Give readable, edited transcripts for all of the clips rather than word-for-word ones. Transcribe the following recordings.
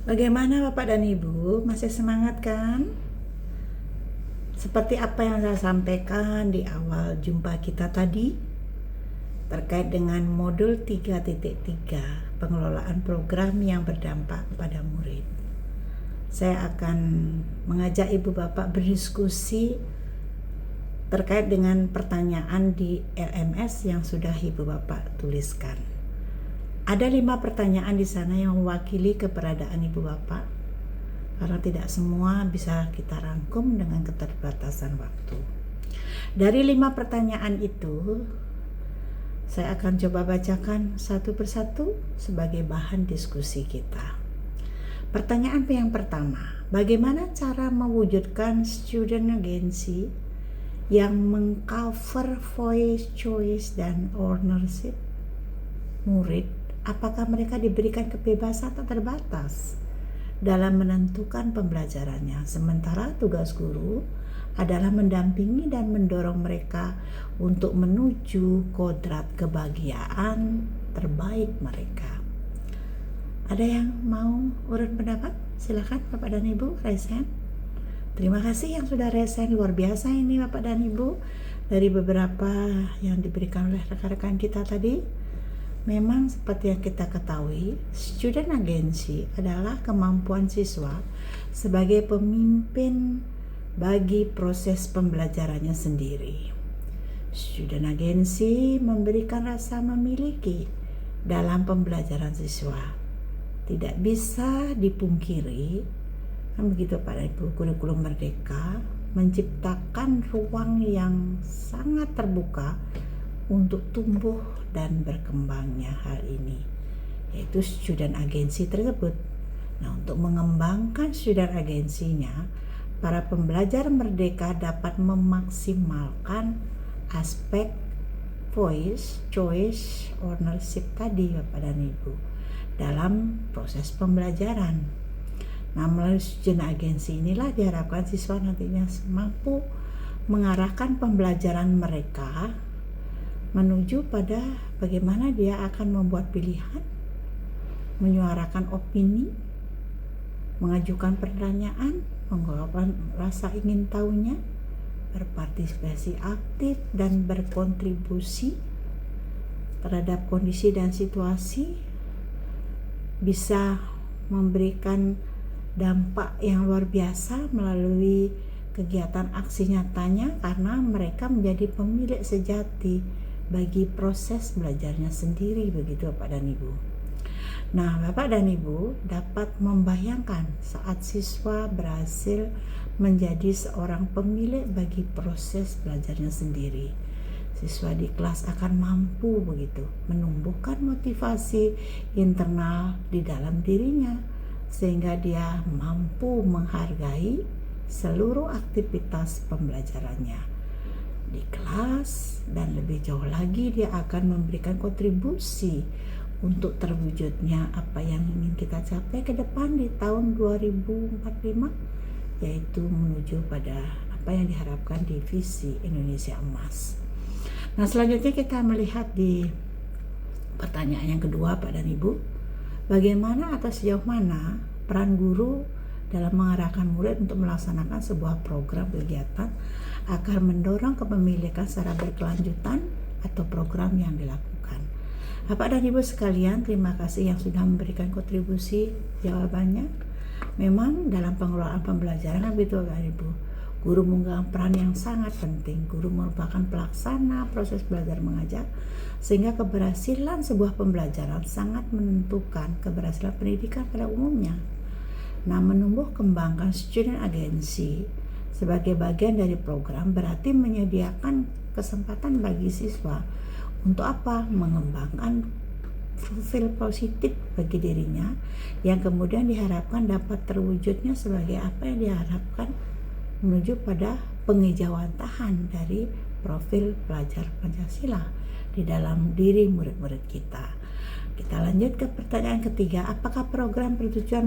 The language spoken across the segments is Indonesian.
Bagaimana Bapak dan Ibu? Masih semangat kan? Seperti apa yang saya sampaikan di awal jumpa kita tadi terkait dengan modul 3.3 pengelolaan program yang berdampak pada murid. Saya akan mengajak Ibu Bapak berdiskusi terkait dengan pertanyaan di LMS yang sudah Ibu Bapak tuliskan. Ada 5 pertanyaan di sana yang mewakili keberadaan Ibu Bapak, karena tidak semua bisa kita rangkum dengan keterbatasan waktu. Dari 5 pertanyaan itu, saya akan coba bacakan satu persatu sebagai bahan diskusi kita. Pertanyaan yang pertama, bagaimana cara mewujudkan student agency yang mengcover voice, choice, dan ownership murid? Apakah mereka diberikan kebebasan tak terbatas dalam menentukan pembelajarannya, sementara tugas guru adalah mendampingi dan mendorong mereka untuk menuju kodrat kebahagiaan terbaik mereka. Ada yang mau urut pendapat? Silakan Bapak dan Ibu, resen. Terima kasih yang sudah resen, luar biasa ini Bapak dan Ibu. Dari beberapa yang diberikan oleh rekan-rekan kita tadi, memang seperti yang kita ketahui, student agency adalah kemampuan siswa sebagai pemimpin bagi proses pembelajarannya sendiri. Student agency memberikan rasa memiliki dalam pembelajaran siswa. Tidak bisa dipungkiri, kan begitu Pak Ibu, kurikulum merdeka menciptakan ruang yang sangat terbuka untuk tumbuh dan berkembangnya hal ini, yaitu student agency tersebut. Nah, untuk mengembangkan student agensinya, para pembelajar merdeka dapat memaksimalkan aspek voice, choice, ownership tadi Bapak dan Ibu dalam proses pembelajaran. Nah, melalui student agency inilah diharapkan siswa nantinya mampu mengarahkan pembelajaran mereka menuju pada bagaimana dia akan membuat pilihan, menyuarakan opini, mengajukan pertanyaan, mengungkapkan rasa ingin tahunya, berpartisipasi aktif dan berkontribusi terhadap kondisi dan situasi, bisa memberikan dampak yang luar biasa melalui kegiatan aksi nyatanya, karena mereka menjadi pemilik sejati bagi proses belajarnya sendiri, begitu Bapak dan Ibu. Nah, Bapak dan Ibu dapat membayangkan saat siswa berhasil menjadi seorang pemilik bagi proses belajarnya sendiri. Siswa di kelas akan mampu begitu menumbuhkan motivasi internal di dalam dirinya, sehingga dia mampu menghargai seluruh aktivitas pembelajarannya di kelas, dan lebih jauh lagi dia akan memberikan kontribusi untuk terwujudnya apa yang ingin kita capai ke depan di tahun 2045, yaitu menuju pada apa yang diharapkan di visi Indonesia Emas. Nah, selanjutnya kita melihat di pertanyaan yang kedua Pak dan Ibu, bagaimana atau sejauh mana peran guru dalam mengarahkan murid untuk melaksanakan sebuah program kegiatan agar mendorong kepemilikan secara berkelanjutan atau program yang dilakukan. Bapak dan Ibu sekalian, terima kasih yang sudah memberikan kontribusi jawabannya. Memang dalam pengelolaan pembelajaran begitu Bapak Ibu, guru memegang peran yang sangat penting. Guru merupakan pelaksana proses belajar mengajar, sehingga keberhasilan sebuah pembelajaran sangat menentukan keberhasilan pendidikan pada umumnya. Nah, menumbuh kembangkan student agency sebagai bagian dari program berarti menyediakan kesempatan bagi siswa untuk apa? Mengembangkan profil positif bagi dirinya, yang kemudian diharapkan dapat terwujudnya sebagai apa yang diharapkan menuju pada pengejawatahan dari profil pelajar Pancasila di dalam diri murid-murid kita. Kita lanjut ke pertanyaan ketiga, apakah program bertujuan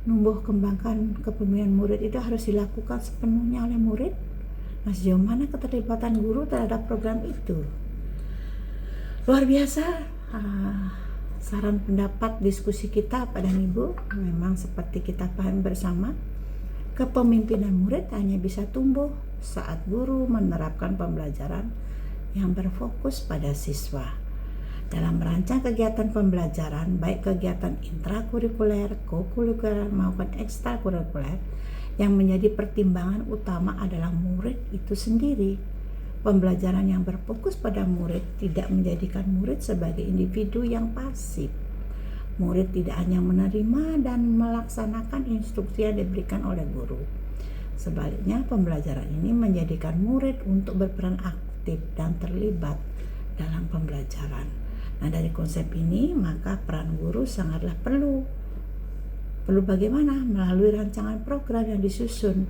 menumbuh kembangkan kepemimpinan murid itu harus dilakukan sepenuhnya oleh murid? Nah, sejauh mana keterlibatan guru terhadap program itu? Luar biasa saran pendapat diskusi kita Pak dan Ibu, memang seperti kita paham bersama, kepemimpinan murid hanya bisa tumbuh saat guru menerapkan pembelajaran yang berfokus pada siswa. Dalam merancang kegiatan pembelajaran, baik kegiatan intrakurikuler, kokurikuler maupun ekstrakurikuler, yang menjadi pertimbangan utama adalah murid itu sendiri. Pembelajaran yang berfokus pada murid tidak menjadikan murid sebagai individu yang pasif. Murid tidak hanya menerima dan melaksanakan instruksi yang diberikan oleh guru. Sebaliknya, pembelajaran ini menjadikan murid untuk berperan aktif dan terlibat dalam pembelajaran. Nah, dari konsep ini, maka peran guru sangatlah perlu. Perlu bagaimana? Melalui rancangan program yang disusun,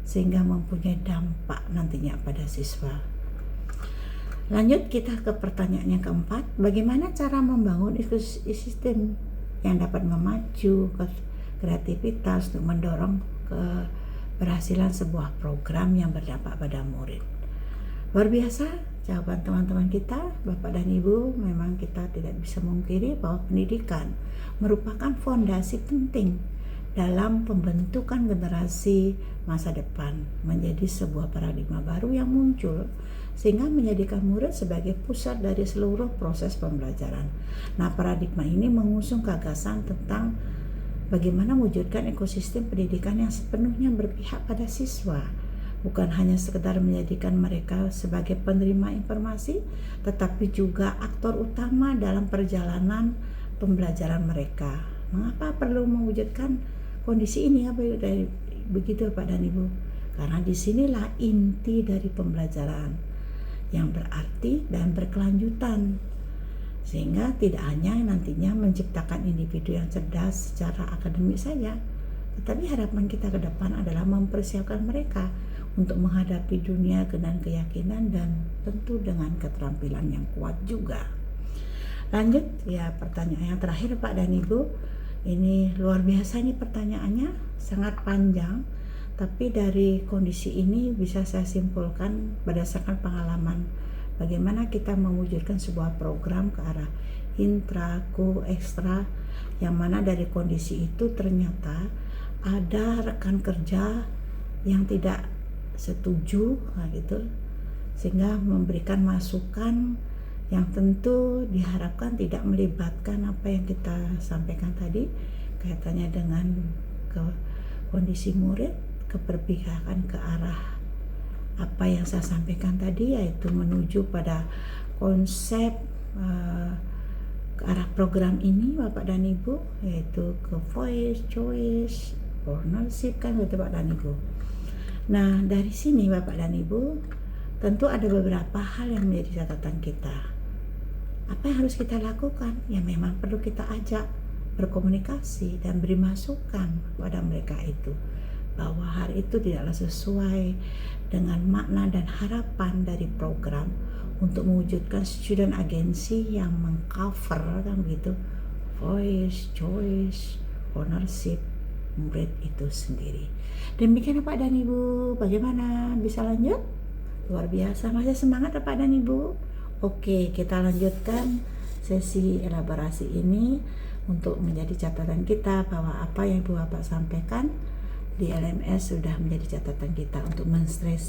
sehingga mempunyai dampak nantinya pada siswa. Lanjut kita ke pertanyaan yang keempat, bagaimana cara membangun ekosistem yang dapat memacu kreativitas untuk mendorong keberhasilan sebuah program yang berdampak pada murid. Luar biasa jawaban teman-teman kita, Bapak dan Ibu. Memang kita tidak bisa mengkiri bahwa pendidikan merupakan fondasi penting dalam pembentukan generasi masa depan, menjadi sebuah paradigma baru yang muncul sehingga menjadikan murid sebagai pusat dari seluruh proses pembelajaran. Nah, paradigma ini mengusung gagasan tentang bagaimana mewujudkan ekosistem pendidikan yang sepenuhnya berpihak pada siswa, bukan hanya sekedar menjadikan mereka sebagai penerima informasi, tetapi juga aktor utama dalam perjalanan pembelajaran mereka. Mengapa perlu mewujudkan kondisi ini? Begitu Pak dan Ibu, karena disinilah inti dari pembelajaran yang berarti dan berkelanjutan, sehingga tidak hanya nantinya menciptakan individu yang cerdas secara akademik saja, tetapi harapan kita ke depan adalah mempersiapkan mereka untuk menghadapi dunia dengan keyakinan dan tentu dengan keterampilan yang kuat juga. Lanjut ya, pertanyaan yang terakhir Pak dan Ibu. Ini luar biasa, ini pertanyaannya sangat panjang, tapi dari kondisi ini bisa saya simpulkan berdasarkan pengalaman bagaimana kita mewujudkan sebuah program ke arah intra, ko, ekstra, yang mana dari kondisi itu ternyata ada rekan kerja yang tidak setuju, gitu, sehingga memberikan masukan yang tentu diharapkan tidak melibatkan apa yang kita sampaikan tadi kaitannya dengan kondisi murid, keberpihakan ke arah apa yang saya sampaikan tadi, yaitu menuju pada konsep ke arah program ini Bapak dan Ibu, yaitu ke voice, choice, ownership, kan gitu Bapak dan Ibu. Nah, dari sini Bapak dan Ibu tentu ada beberapa hal yang menjadi catatan kita. Apa yang harus kita lakukan? Ya memang perlu kita ajak berkomunikasi dan beri masukan pada mereka itu, bahwa hal itu tidaklah sesuai dengan makna dan harapan dari program untuk mewujudkan student agency yang mengcover, kan begitu, voice, choice, ownership murid itu sendiri. Demikian Pak dan Ibu, bagaimana? Bisa lanjut? Luar biasa, masih semangat Pak dan Ibu? Oke, kita lanjutkan sesi elaborasi ini untuk menjadi catatan kita bahwa apa yang Ibu Bapak sampaikan di LMS sudah menjadi catatan kita untuk menstres